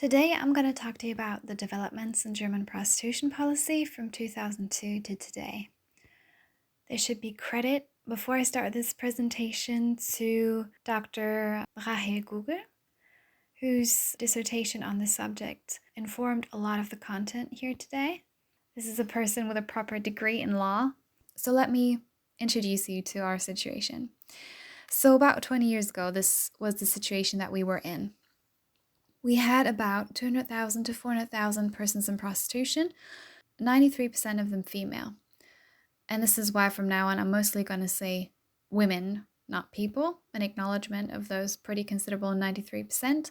Today, I'm going to talk to you about the developments in German prostitution policy from 2002 to today. There should be credit, before I start this presentation, to Dr. Rahel Guger, whose dissertation on this subject informed a lot of the content here today. This is a person with a proper degree in law. So let me introduce you to our situation. So about 20 years ago, this was the situation that we were in. We had about 200,000 to 400,000 persons in prostitution, 93% of them female. And this is why from now on I'm mostly going to say women, not people, an acknowledgement of those pretty considerable 93%.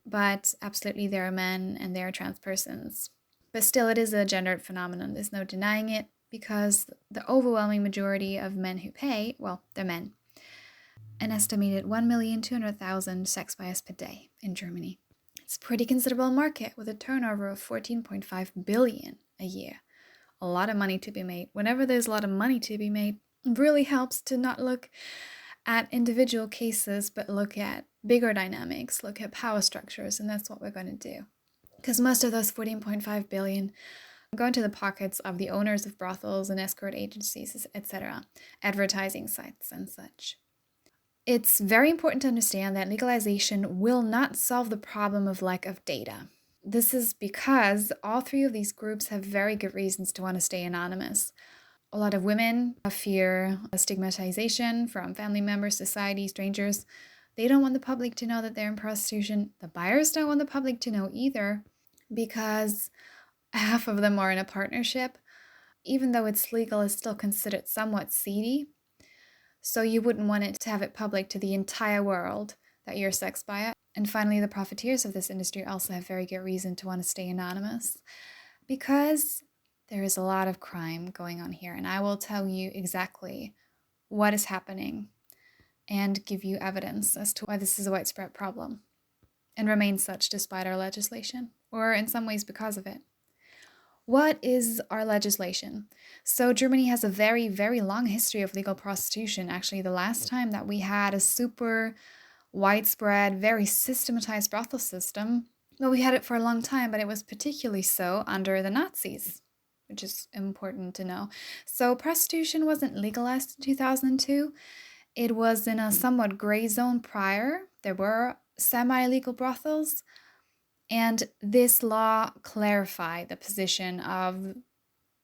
But absolutely there are men and there are trans persons. But still it is a gendered phenomenon, there's no denying it, because the overwhelming majority of men who pay, well, they're men. An estimated 1,200,000 sex buyers per day in Germany. It's a pretty considerable market with a turnover of 14.5 billion a year. A lot of money to be made. Whenever there's a lot of money to be made, it really helps to not look at individual cases, but look at bigger dynamics, look at power structures, and that's what we're going to do. Because most of those 14.5 billion go into the pockets of the owners of brothels and escort agencies, etc., advertising sites and such. It's very important to understand that legalization will not solve the problem of lack of data. This is because all three of these groups have very good reasons to want to stay anonymous. A lot of women fear stigmatization from family members, society, strangers. They don't want the public to know that they're in prostitution. The buyers don't want the public to know either, because half of them are in a partnership. Even though it's legal, it's still considered somewhat seedy. So you wouldn't want it to have it public to the entire world that you're a sex buyer. And finally, the profiteers of this industry also have very good reason to want to stay anonymous, because there is a lot of crime going on here. And I will tell you exactly what is happening and give you evidence as to why this is a widespread problem and remains such despite our legislation, or in some ways because of it. What is our legislation? So Germany has a very, very long history of legal prostitution. Actually, the last time that we had a super widespread, very systematized brothel system, well, we had it for a long time, but it was particularly so under the Nazis, which is important to know. So prostitution wasn't legalized in 2002. It was in a somewhat gray zone prior. There were semi-legal brothels. And this law clarified the position of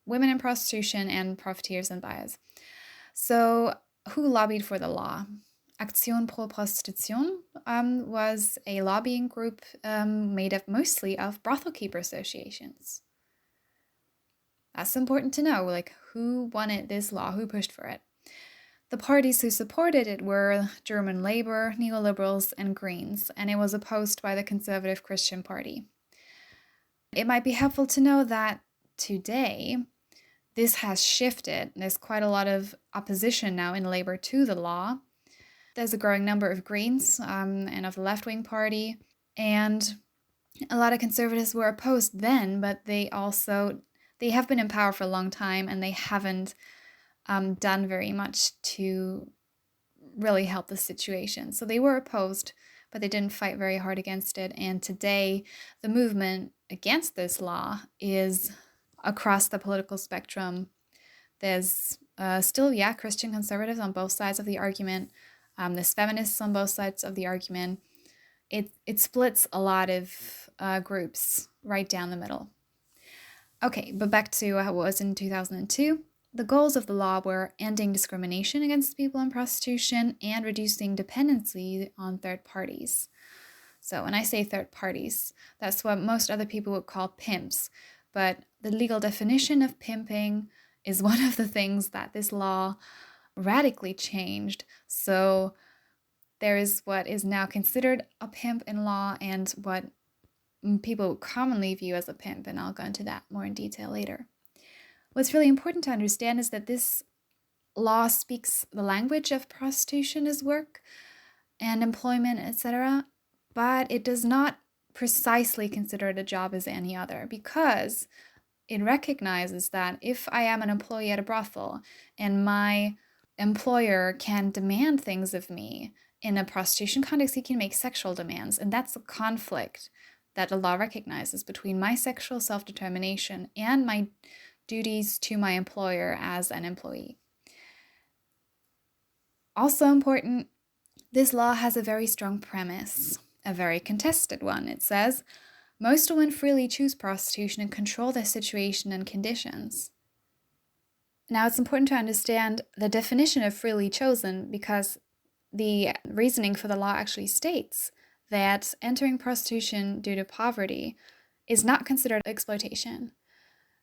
women in prostitution and profiteers and buyers. So who lobbied for the law? Aktion pro Prostitution was a lobbying group made up mostly of brothel keeper associations. That's important to know, like who wanted this law, who pushed for it. The parties who supported it were German Labour, neoliberals, and Greens, and it was opposed by the Conservative Christian Party. It might be helpful to know that today, this has shifted. There's quite a lot of opposition now in Labour to the law. There's a growing number of Greens and of the left-wing party, and a lot of conservatives were opposed then, but they have been in power for a long time, and they haven't done very much to really help the situation. So they were opposed, but they didn't fight very hard against it. And today, the movement against this law is across the political spectrum. There's still, Christian conservatives on both sides of the argument. There's feminists on both sides of the argument. It splits a lot of groups right down the middle. Okay, but back to how it was in 2002. The goals of the law were ending discrimination against people in prostitution and reducing dependency on third parties. So when I say third parties, that's what most other people would call pimps. But the legal definition of pimping is one of the things that this law radically changed. So there is what is now considered a pimp in law and what people commonly view as a pimp, and I'll go into that more in detail later. What's really important to understand is that this law speaks the language of prostitution as work and employment, etc., but it does not precisely consider it a job as any other, because it recognizes that if I am an employee at a brothel and my employer can demand things of me in a prostitution context, he can make sexual demands, and that's a conflict that the law recognizes between my sexual self-determination and my duties to my employer as an employee. Also important, this law has a very strong premise, a very contested one. It says, most women freely choose prostitution and control their situation and conditions. Now, it's important to understand the definition of freely chosen because the reasoning for the law actually states that entering prostitution due to poverty is not considered exploitation.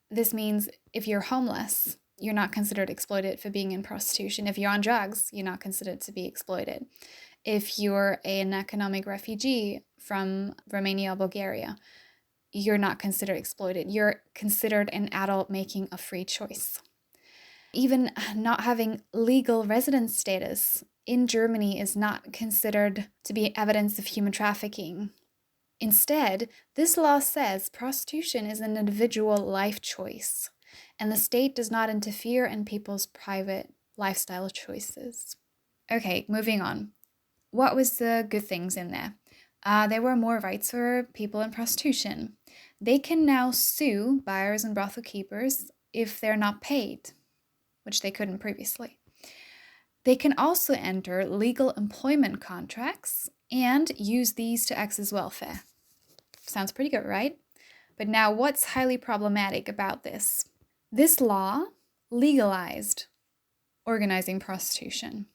This means if you're homeless, you're not considered exploited for being in prostitution. If you're on drugs, you're not considered to be exploited. If you're an economic refugee from Romania or Bulgaria, you're not considered exploited. You're considered an adult making a free choice. Even not having legal residence status in Germany is not considered to be evidence of human trafficking. Instead, this law says prostitution is an individual life choice, and the state does not interfere in people's private lifestyle choices. Okay, moving on. What was the good things in there? There were more rights for people in prostitution. They can now sue buyers and brothel keepers if they're not paid, which they couldn't previously. They can also enter legal employment contracts and use these to access welfare. Sounds pretty good, right? But now what's highly problematic about this? This law legalized organizing prostitution.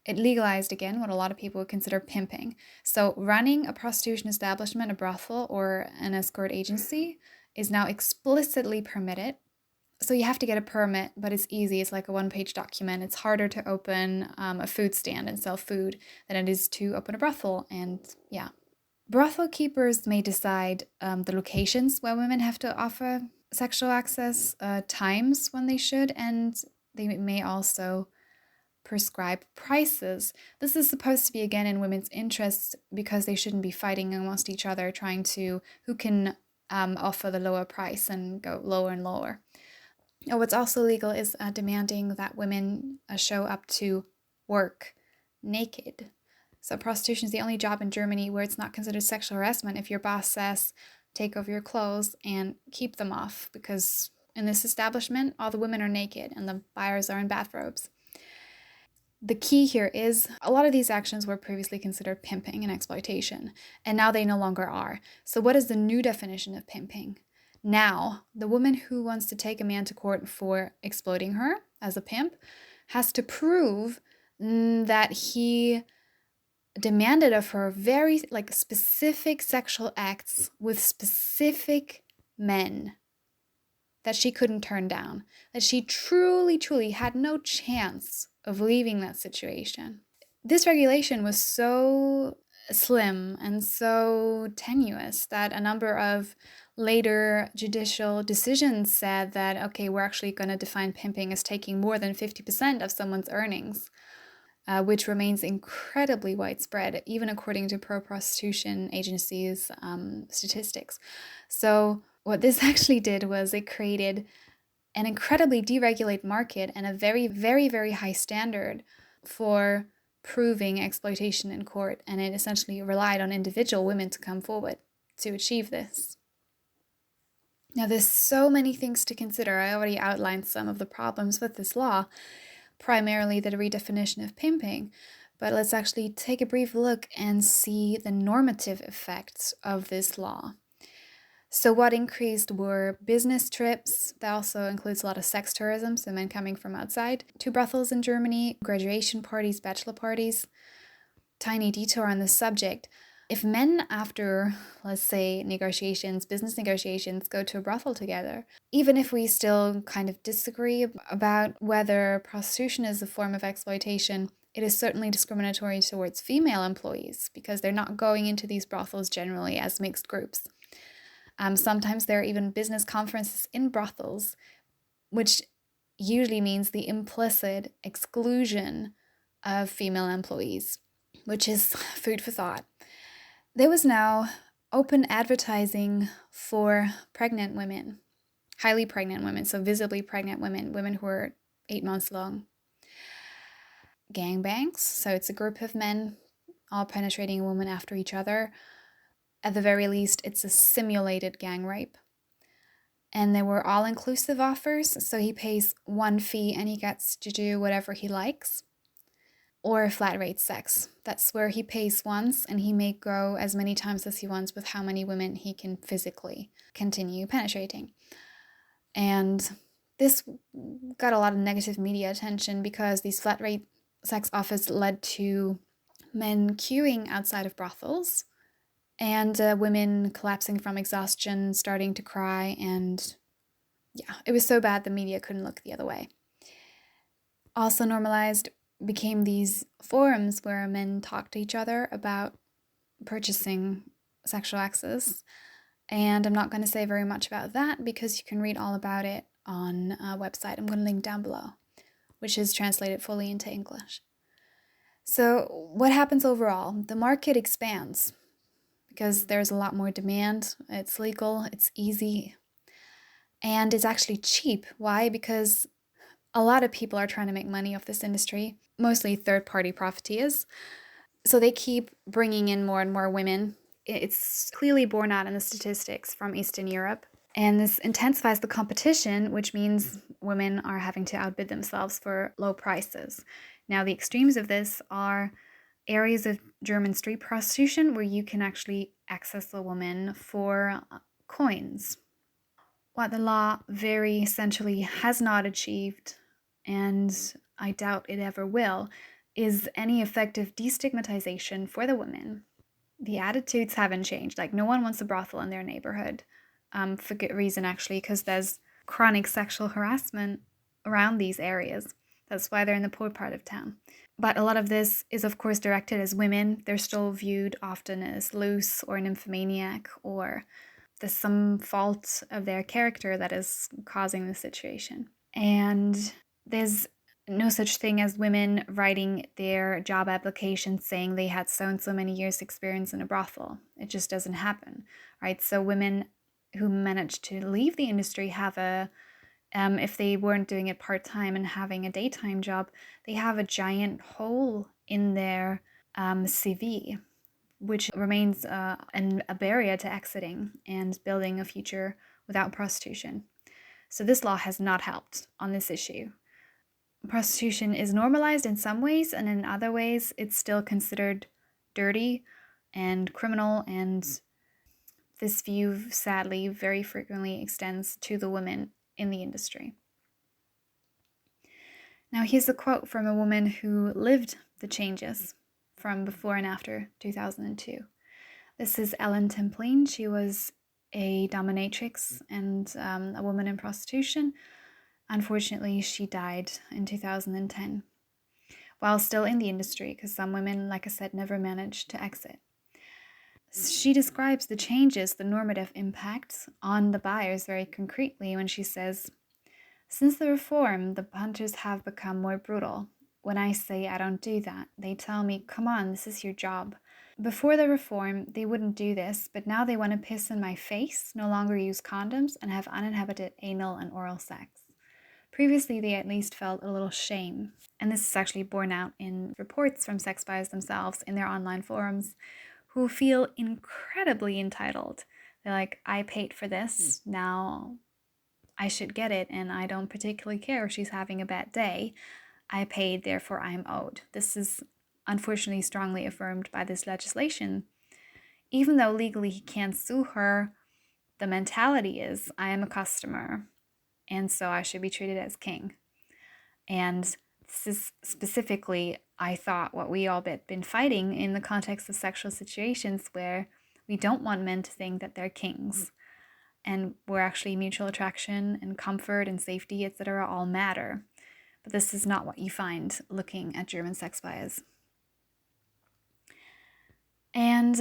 It legalized, again, what a lot of people would consider pimping. So running a prostitution establishment, a brothel, or an escort agency is now explicitly permitted. So you have to get a permit, but it's easy. It's like a one-page document. It's harder to open a food stand and sell food than it is to open a brothel. And yeah. Brothel keepers may decide the locations where women have to offer sexual access, times when they should, and they may also prescribe prices. This is supposed to be, again, in women's interests because they shouldn't be fighting amongst each other, trying to who can offer the lower price and go lower and lower. What's also legal is demanding that women show up to work naked. So prostitution is the only job in Germany where it's not considered sexual harassment if your boss says, take off your clothes and keep them off, because in this establishment, all the women are naked and the buyers are in bathrobes. The key here is a lot of these actions were previously considered pimping and exploitation, and now they no longer are. So what is the new definition of pimping? Now, the woman who wants to take a man to court for exploiting her as a pimp has to prove that he demanded of her very specific sexual acts with specific men that she couldn't turn down, that she truly had no chance of leaving that situation. This regulation was so slim and so tenuous that a number of later judicial decisions said that, okay, we're actually going to define pimping as taking more than 50% of someone's earnings, which remains incredibly widespread, even according to pro-prostitution agencies' statistics. So what this actually did was it created an incredibly deregulated market and a very, very, very high standard for proving exploitation in court, and it essentially relied on individual women to come forward to achieve this. Now, there's so many things to consider. I already outlined some of the problems with this law, primarily the redefinition of pimping, but let's actually take a brief look and see the normative effects of this law. So what increased were business trips. That also includes a lot of sex tourism, so men coming from outside to brothels in Germany, graduation parties, bachelor parties. Tiny detour on this subject. If men after, let's say, business negotiations, go to a brothel together, even if we still kind of disagree about whether prostitution is a form of exploitation, it is certainly discriminatory towards female employees because they're not going into these brothels generally as mixed groups. Sometimes there are even business conferences in brothels, which usually means the implicit exclusion of female employees, which is food for thought. There was now open advertising for pregnant women, highly pregnant women, so visibly pregnant women who are 8 months long. Gangbangs, so it's a group of men all penetrating a woman after each other. at the very least, it's a simulated gang rape. And they were all-inclusive offers, so he pays one fee and he gets to do whatever he likes. Or flat rate sex. That's where he pays once and he may go as many times as he wants with how many women he can physically continue penetrating. And this got a lot of negative media attention because these flat rate sex offers led to men queuing outside of brothels and women collapsing from exhaustion, starting to cry, and yeah, it was so bad the media couldn't look the other way. Also normalized became these forums where men talk to each other about purchasing sexual access. And I'm not going to say very much about that because you can read all about it on a website I'm going to link down below, which is translated fully into English. So what happens overall? The market expands because there's a lot more demand. It's legal, it's easy, and it's actually cheap. Why? Because a lot of people are trying to make money off this industry, mostly third-party profiteers. So they keep bringing in more and more women. It's clearly borne out in the statistics from Eastern Europe. And this intensifies the competition, which means women are having to outbid themselves for low prices. Now, the extremes of this are areas of German street prostitution where you can actually access a woman for coins. What the law very essentially has not achieved, and I doubt it ever will, is any effective destigmatization for the women. The attitudes haven't changed. Like, no one wants a brothel in their neighborhood, for good reason, actually, because there's chronic sexual harassment around these areas. That's why they're in the poor part of town. But a lot of this is, of course, directed as women. They're still viewed often as loose or nymphomaniac, or there's some fault of their character that is causing the situation. And there's no such thing as women writing their job applications saying they had so and so many years experience in a brothel. It just doesn't happen, right? So women who manage to leave the industry have if they weren't doing it part-time and having a daytime job, they have a giant hole in their CV, which remains a barrier to exiting and building a future without prostitution. So this law has not helped on this issue. Prostitution is normalized in some ways, and in other ways it's still considered dirty and criminal, and this view, sadly, very frequently extends to the women in the industry. Now here's a quote from a woman who lived the changes from before and after 2002. This is Ellen Templin. She was a dominatrix and a woman in prostitution. Unfortunately, she died in 2010 while still in the industry because some women, like I said, never managed to exit. She describes the changes, the normative impacts on the buyers very concretely when she says, "Since the reform, the hunters have become more brutal. When I say I don't do that, they tell me, 'Come on, this is your job.' Before the reform, they wouldn't do this, but now they want to piss in my face, no longer use condoms, and have uninhibited anal and oral sex. Previously, they at least felt a little shame." And this is actually borne out in reports from sex buyers themselves in their online forums, who feel incredibly entitled. They're like, I paid for this, now I should get it, and I don't particularly care if she's having a bad day. I paid, therefore I'm owed. This is unfortunately strongly affirmed by this legislation. Even though legally he can't sue her, the mentality is, I am a customer, and so I should be treated as king. And this is specifically, I thought, what we all been fighting in the context of sexual situations where we don't want men to think that they're kings, and where actually mutual attraction and comfort and safety, etc., all matter. But this is not what you find looking at German sex buyers. And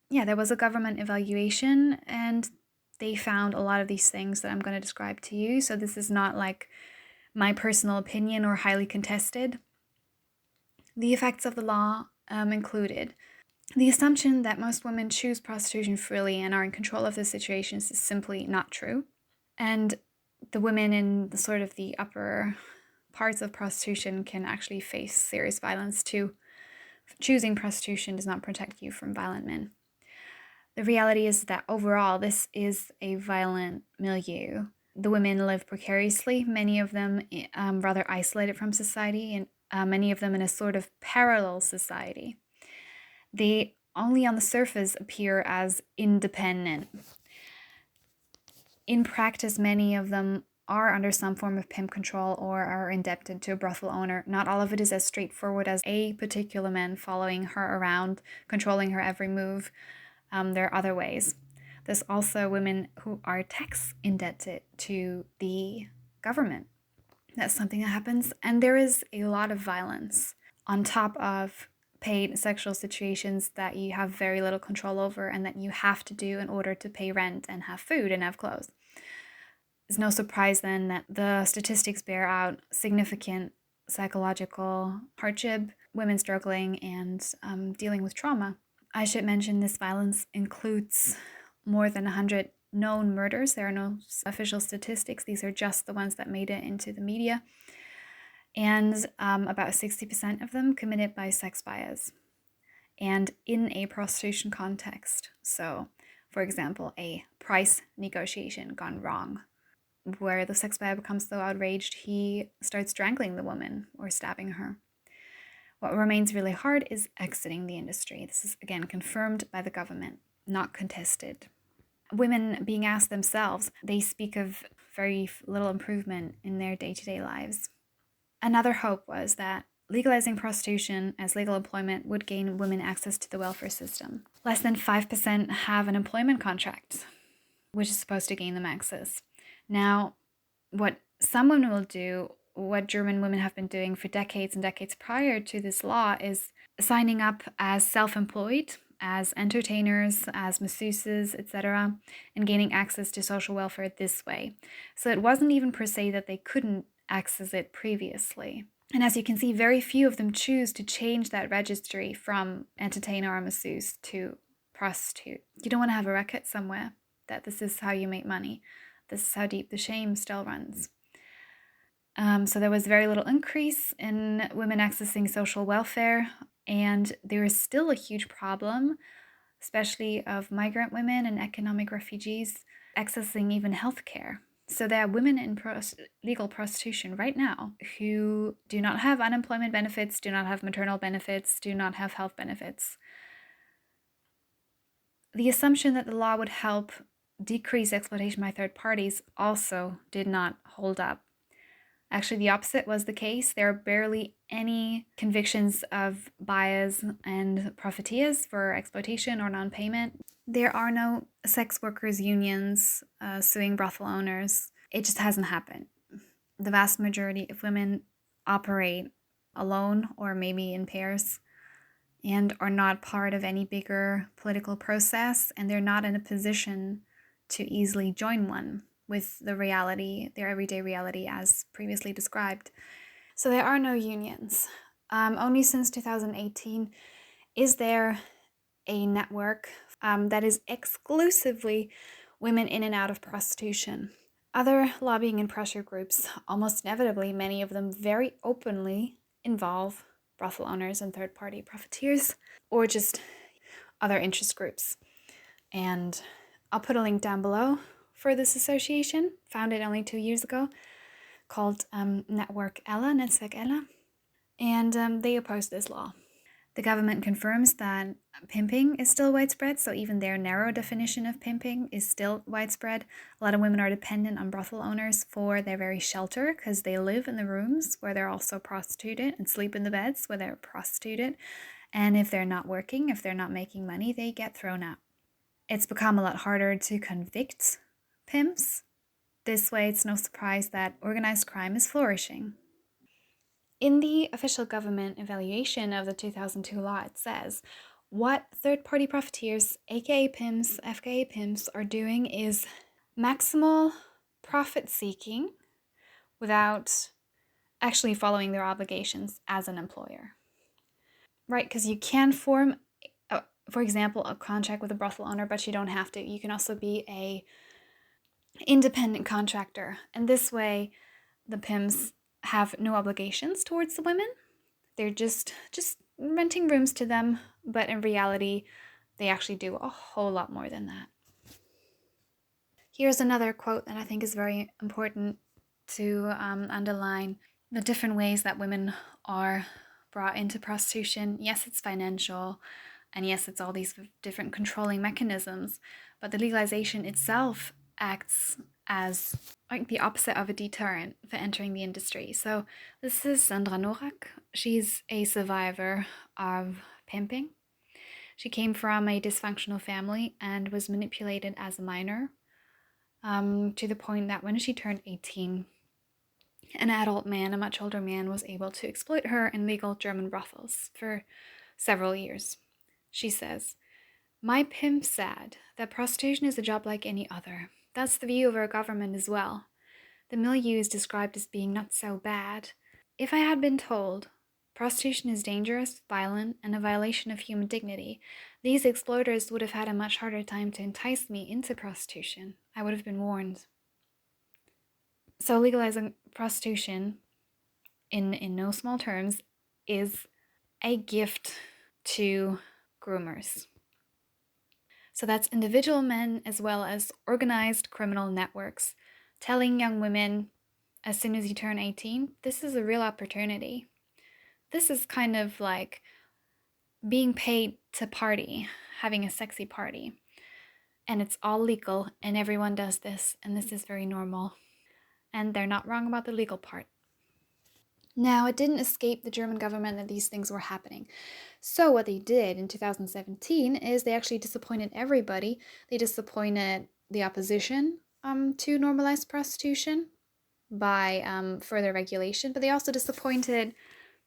there was a government evaluation, and they found a lot of these things that I'm going to describe to you. So this is not like my personal opinion or highly contested. The effects of the law included the assumption that most women choose prostitution freely and are in control of their situations is simply not true. And the women in the sort of the upper parts of prostitution can actually face serious violence too. Choosing prostitution does not protect you from violent men. The reality is that overall, this is a violent milieu. The women live precariously, many of them rather isolated from society, and many of them in a sort of parallel society. They only on the surface appear as independent. In practice, many of them are under some form of pimp control or are indebted to a brothel owner. Not all of it is as straightforward as a particular man following her around, controlling her every move. There are other ways. There's also women who are tax indebted to the government. That's something that happens. And there is a lot of violence on top of paid sexual situations that you have very little control over and that you have to do in order to pay rent and have food and have clothes. It's no surprise then that the statistics bear out significant psychological hardship, women struggling, and dealing with trauma. I should mention this violence includes more than 100 known murders. There are no official statistics. These are just the ones that made it into the media. And about 60% of them committed by sex buyers and in a prostitution context. So, for example, a price negotiation gone wrong, where the sex buyer becomes so outraged he starts strangling the woman or stabbing her. What remains really hard is exiting the industry. This is, again, confirmed by the government, not contested. Women being asked themselves, they speak of very little improvement in their day-to-day lives. Another hope was that legalizing prostitution as legal employment would gain women access to the welfare system. Less than 5% have an employment contract, which is supposed to gain them access. Now, what some women will do, what German women have been doing for decades and decades prior to this law, is signing up as self-employed, as entertainers, as masseuses, etc., and gaining access to social welfare this way. So it wasn't even per se that they couldn't access it previously. And as you can see, very few of them choose to change that registry from entertainer or masseuse to prostitute. You don't want to have a record somewhere that this is how you make money. This is how deep the shame still runs. So there was very little increase in women accessing social welfare, and there is still a huge problem, especially of migrant women and economic refugees, accessing even healthcare. So there are women in legal prostitution right now who do not have unemployment benefits, do not have maternal benefits, do not have health benefits. The assumption that the law would help decrease exploitation by third parties also did not hold up. Actually, the opposite was the case. There are barely any convictions of buyers and profiteers for exploitation or non-payment. There are no sex workers' unions suing brothel owners. It just hasn't happened. The vast majority of women operate alone or maybe in pairs and are not part of any bigger political process, and they're not in a position to easily join one with the reality, their everyday reality as previously described. So there are no unions. Only since 2018 is there a network that is exclusively women in and out of prostitution. Other lobbying and pressure groups, almost inevitably, many of them very openly involve brothel owners and third-party profiteers, or just other interest groups. And I'll put a link down below for this association, founded only 2 years ago, called Netzwerk Ella, and they oppose this law. The government confirms that pimping is still widespread, so even their narrow definition of pimping is still widespread. A lot of women are dependent on brothel owners for their very shelter because they live in the rooms where they're also prostituted and sleep in the beds where they're prostituted. And if they're not working, if they're not making money, they get thrown out. It's become a lot harder to convict pimps. This way, it's no surprise that organized crime is flourishing. In the official government evaluation of the 2002 law, it says, what third-party profiteers, aka pimps, FKA pimps, are doing is maximal profit seeking without actually following their obligations as an employer. Right, because you can form, for example, a contract with a brothel owner, but you don't have to. You can also be a independent contractor. And this way, the pimps have no obligations towards the women. They're just renting rooms to them, but in reality, they actually do a whole lot more than that. Here's another quote that I think is very important to underline the different ways that women are brought into prostitution. Yes, it's financial, and yes, it's all these different controlling mechanisms, but the legalization itself acts as like the opposite of a deterrent for entering the industry. So this is Sandra Norak. She's a survivor of pimping. She came from a dysfunctional family and was manipulated as a minor, to the point that when she turned 18, an adult man, a much older man, was able to exploit her in legal German brothels for several years. She says, "My pimp said that prostitution is a job like any other. That's the view of our government as well. The milieu is described as being not so bad. If I had been told prostitution is dangerous, violent, and a violation of human dignity, these exploiters would have had a much harder time to entice me into prostitution. I would have been warned." So legalizing prostitution, in no small terms, is a gift to groomers. So that's individual men as well as organized criminal networks telling young women as soon as you turn 18, this is a real opportunity. This is kind of like being paid to party, having a sexy party. And it's all legal, and everyone does this, and this is very normal. And they're not wrong about the legal part. Now, it didn't escape the German government that these things were happening. So what they did in 2017 is they actually disappointed everybody. They disappointed the opposition to normalized prostitution by further regulation, but they also disappointed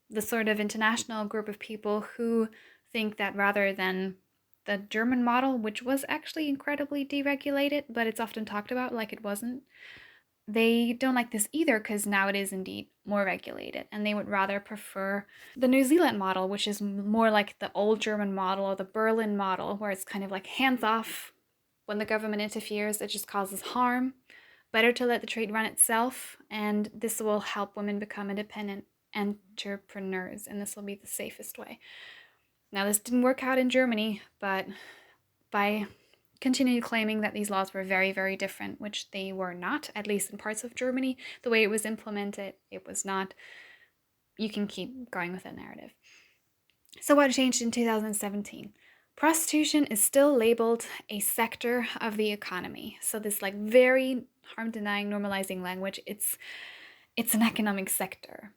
the sort of international group of people who think that rather than the German model, which was actually incredibly deregulated, but it's often talked about like it wasn't, they don't like this either because now it is indeed more regulated, and they would rather prefer the New Zealand model, which is more like the old German model or the Berlin model, where it's kind of like hands off. When the government interferes, it just causes harm. Better to let the trade run itself, and this will help women become independent entrepreneurs, and this will be the safest way. Now, this didn't work out in Germany, but by continued claiming that these laws were very, very different, which they were not, at least in parts of Germany. The way it was implemented, it was not. You can keep going with that narrative. So what changed in 2017? Prostitution is still labeled a sector of the economy. So this like very harm-denying, normalizing language, it's an economic sector.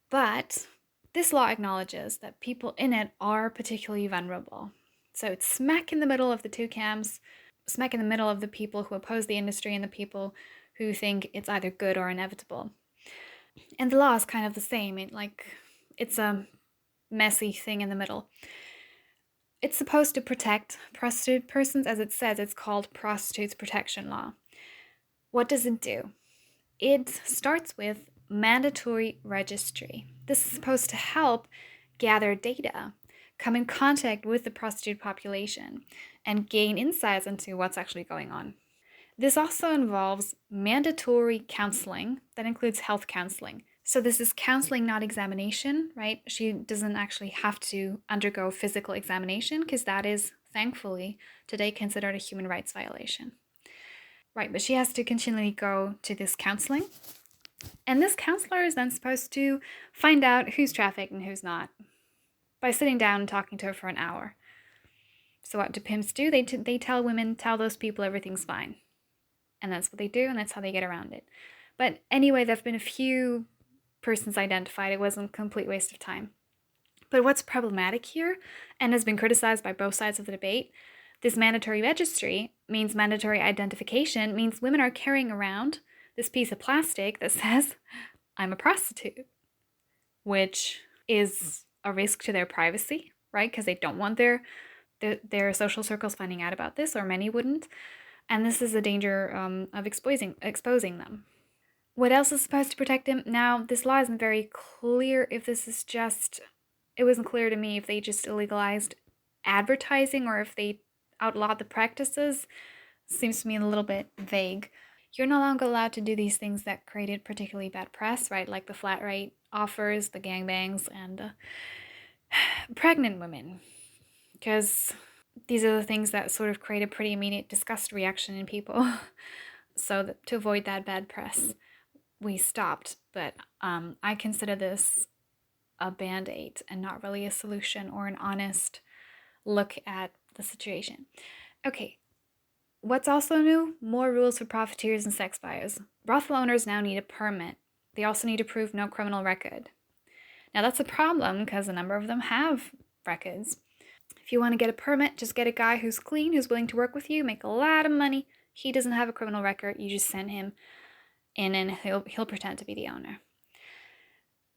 But this law acknowledges that people in it are particularly vulnerable. So it's smack in the middle of the two camps, smack in the middle of the people who oppose the industry and the people who think it's either good or inevitable. And the law is kind of the same. It's a messy thing in the middle. It's supposed to protect prostitute persons, as it says. It's called Prostitution Protection Law. What does it do? It starts with mandatory registry. This is supposed to help gather data, come in contact with the prostitute population, and gain insights into what's actually going on. This also involves mandatory counseling that includes health counseling. So this is counseling, not examination, right? She doesn't actually have to undergo physical examination because that is, thankfully, today considered a human rights violation. Right, but she has to continually go to this counseling. And this counselor is then supposed to find out who's trafficked and who's not by sitting down and talking to her for an hour. So what do pimps do? They tell women, tell those people everything's fine. And that's what they do, and that's how they get around it. But anyway, there have been a few persons identified. It wasn't a complete waste of time. But what's problematic here, and has been criticized by both sides of the debate, this mandatory registry means mandatory identification, means women are carrying around this piece of plastic that says, I'm a prostitute, which is a risk to their privacy, right? Because they don't want their social circles finding out about this, or many wouldn't. And this is a danger of exposing them. What else is supposed to protect them? Now, this law isn't very clear if this is just, it wasn't clear to me if they just illegalized advertising or if they outlawed the practices. Seems to me a little bit vague. You're no longer allowed to do these things that created particularly bad press, right? Like the flat rate offers, the gangbangs, and pregnant women. Because these are the things that sort of create a pretty immediate disgust reaction in people. So to avoid that bad press, we stopped. But I consider this a band-aid and not really a solution or an honest look at the situation. Okay, what's also new? More rules for profiteers and sex buyers. Brothel owners now need a permit. They also need to prove no criminal record. Now that's a problem because a number of them have records. If you want to get a permit, just get a guy who's clean, who's willing to work with you, make a lot of money. He doesn't have a criminal record. You just send him in and he'll pretend to be the owner.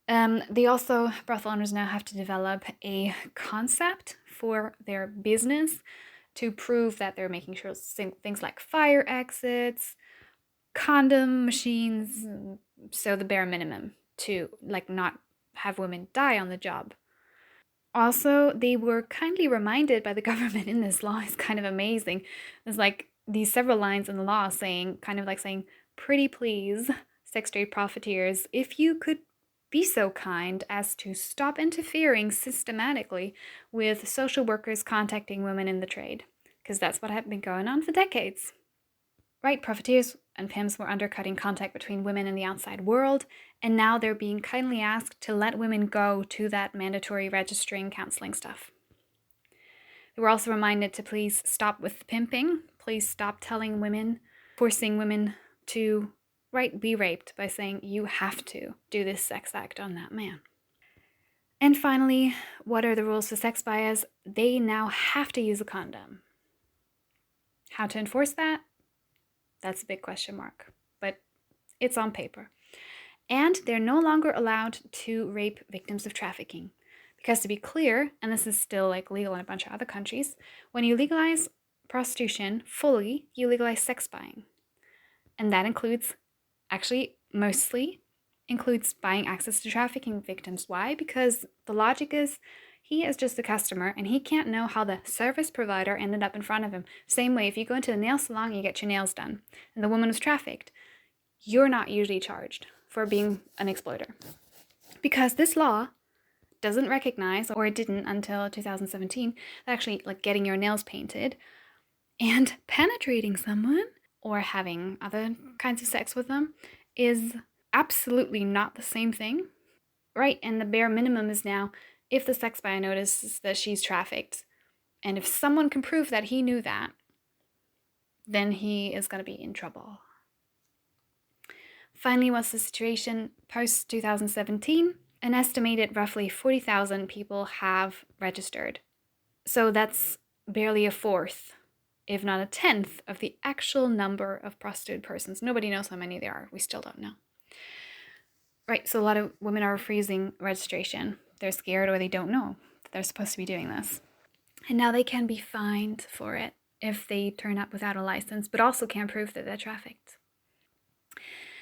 Brothel owners now have to develop a concept for their business to prove that they're making sure things like fire exits, condom machines, so the bare minimum to not have women die on the job. Also, they were kindly reminded by the government in this law. It's kind of amazing. There's these several lines in the law saying, pretty please, sex trade profiteers, if you could be so kind as to stop interfering systematically with social workers contacting women in the trade, because that's what had been going on for decades. Right, profiteers and pimps were undercutting contact between women and the outside world, and now they're being kindly asked to let women go to that mandatory registering counseling stuff. They were also reminded to please stop with the pimping. Please stop telling women, forcing women to be raped by saying you have to do this sex act on that man. And finally, what are the rules for sex buyers? They now have to use a condom. How to enforce that? That's a big question mark, but it's on paper. And they're no longer allowed to rape victims of trafficking. Because to be clear, and this is still legal in a bunch of other countries, when you legalize prostitution fully, you legalize sex buying. And that mostly includes buying access to trafficking victims. Why? Because the logic is he is just a customer and he can't know how the service provider ended up in front of him. Same way, if you go into the nail salon and you get your nails done and the woman was trafficked, you're not usually charged for being an exploiter. Because this law doesn't recognize, or it didn't until 2017, that actually getting your nails painted and penetrating someone or having other kinds of sex with them is absolutely not the same thing, right? And the bare minimum is now, if the sex buyer notices that she's trafficked, and if someone can prove that he knew that, then he is going to be in trouble. Finally, what's the situation post-2017? An estimated roughly 40,000 people have registered. So that's barely a fourth, if not a tenth, of the actual number of prostituted persons. Nobody knows how many there are. We still don't know. Right, so a lot of women are refusing registration. They're scared or they don't know that they're supposed to be doing this. And now they can be fined for it if they turn up without a license, but also can't prove that they're trafficked.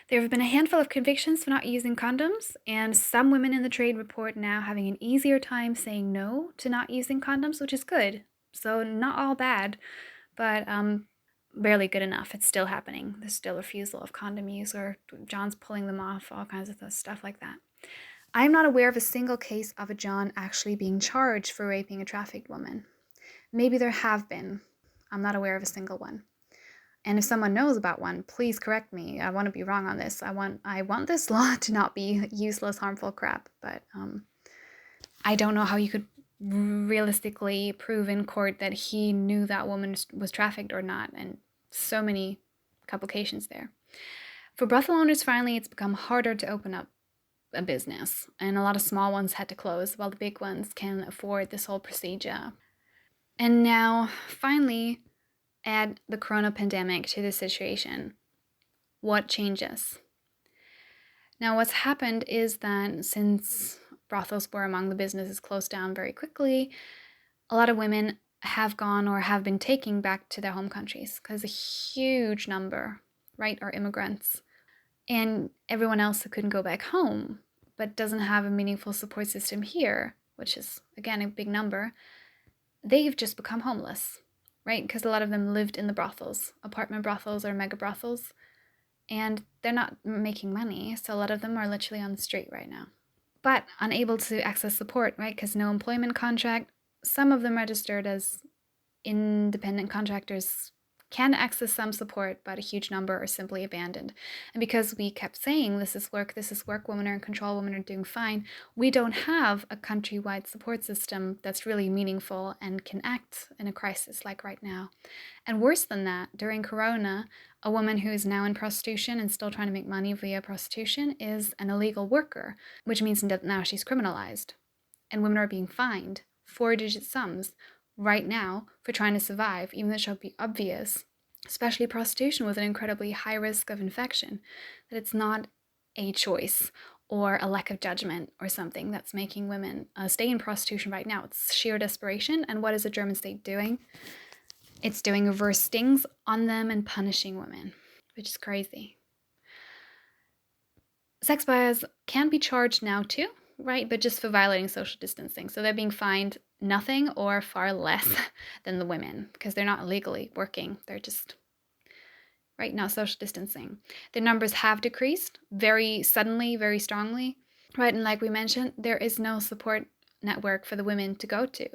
There have been a handful of convictions for not using condoms, and some women in the trade report now having an easier time saying no to not using condoms, which is good. So not all bad, but barely good enough. It's still happening. There's still refusal of condom use, or John's pulling them off, all kinds of stuff like that. I'm not aware of a single case of a John actually being charged for raping a trafficked woman. Maybe there have been. I'm not aware of a single one. And if someone knows about one, please correct me. I want to be wrong on this. I want this law to not be useless, harmful crap. But I don't know how you could realistically prove in court that he knew that woman was trafficked or not. And so many complications there. For brothel owners, finally, it's become harder to open up a business. And a lot of small ones had to close while the big ones can afford this whole procedure. And now, finally, add the corona pandemic to the situation. What changes? Now, what's happened is that since brothels were among the businesses closed down very quickly, a lot of women have gone or have been taking back to their home countries because a huge number, right, are immigrants. And everyone else who couldn't go back home but doesn't have a meaningful support system here, which is, again, a big number, they've just become homeless. Right? Because a lot of them lived in the brothels, apartment brothels or mega brothels, and they're not making money. So a lot of them are literally on the street right now, but unable to access support, right? Because no employment contract. Some of them registered as independent contractors can access some support, but a huge number are simply abandoned. And because we kept saying, this is work, women are in control, women are doing fine, we don't have a countrywide support system that's really meaningful and can act in a crisis like right now. And worse than that, during Corona, a woman who is now in prostitution and still trying to make money via prostitution is an illegal worker, which means that now she's criminalized. And women are being fined 4-digit sums right now for trying to survive, even though it should be obvious, especially prostitution with an incredibly high risk of infection, that it's not a choice or a lack of judgment or something that's making women stay in prostitution right now. It's sheer desperation. And what is the German state doing? It's doing reverse stings on them and punishing women, which is crazy. Sex buyers can be charged now too, right? But just for violating social distancing. So they're being fined nothing or far less than the women because they're not illegally working. They're just right now social distancing. The numbers have decreased very suddenly, very strongly, right? And like we mentioned, there is no support network for the women to go to.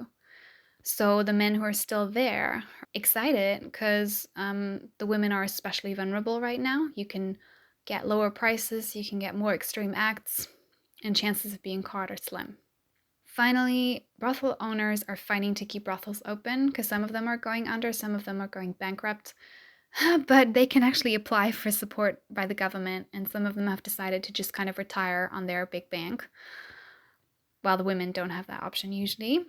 So the men who are still there are excited because the women are especially vulnerable right now. You can get lower prices, you can get more extreme acts, and chances of being caught are slim. Finally, brothel owners are fighting to keep brothels open because some of them are going under, some of them are going bankrupt. But they can actually apply for support by the government, and some of them have decided to just kind of retire on their big bank, while the women don't have that option usually.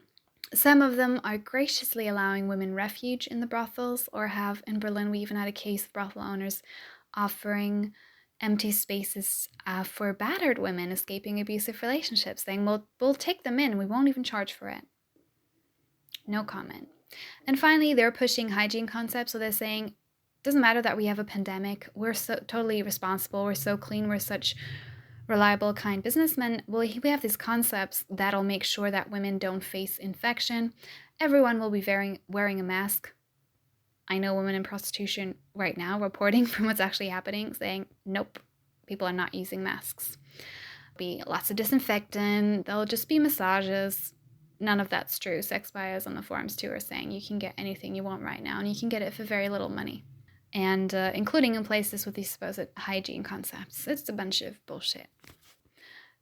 Some of them are graciously allowing women refuge in the brothels, or have, in Berlin, we even had a case of brothel owners offering empty spaces for battered women escaping abusive relationships, saying, we'll take them in, we won't even charge for it. No comment. And finally, they're pushing hygiene concepts, so they're saying, doesn't matter that we have a pandemic, we're so totally responsible, we're so clean, we're such reliable, kind businessmen. Well, we have these concepts that'll make sure that women don't face infection. Everyone will be wearing a mask. I know women in prostitution right now reporting from what's actually happening, saying, nope, people are not using masks. There'll be lots of disinfectant, there'll just be massages. None of that's true. Sex buyers on the forums too are saying you can get anything you want right now, and you can get it for very little money. And including in places with these supposed hygiene concepts. It's a bunch of bullshit.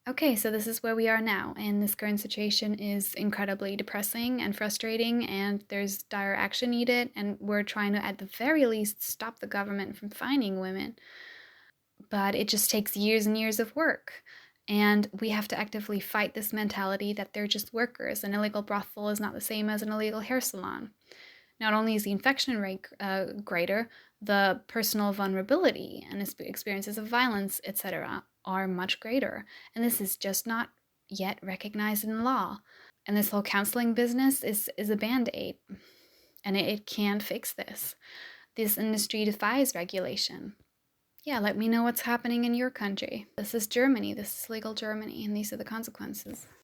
Okay, so this is where we are now, and this current situation is incredibly depressing and frustrating, and there's dire action needed, and we're trying to, at the very least, stop the government from fining women. But it just takes years and years of work, and we have to actively fight this mentality that they're just workers. An illegal brothel is not the same as an illegal hair salon. Not only is the infection rate greater, the personal vulnerability and experiences of violence, etc., are much greater. And this is just not yet recognized in law. And this whole counseling business is a band-aid. And it can't fix this. This industry defies regulation. Yeah, let me know what's happening in your country. This is Germany. This is legal Germany. And these are the consequences.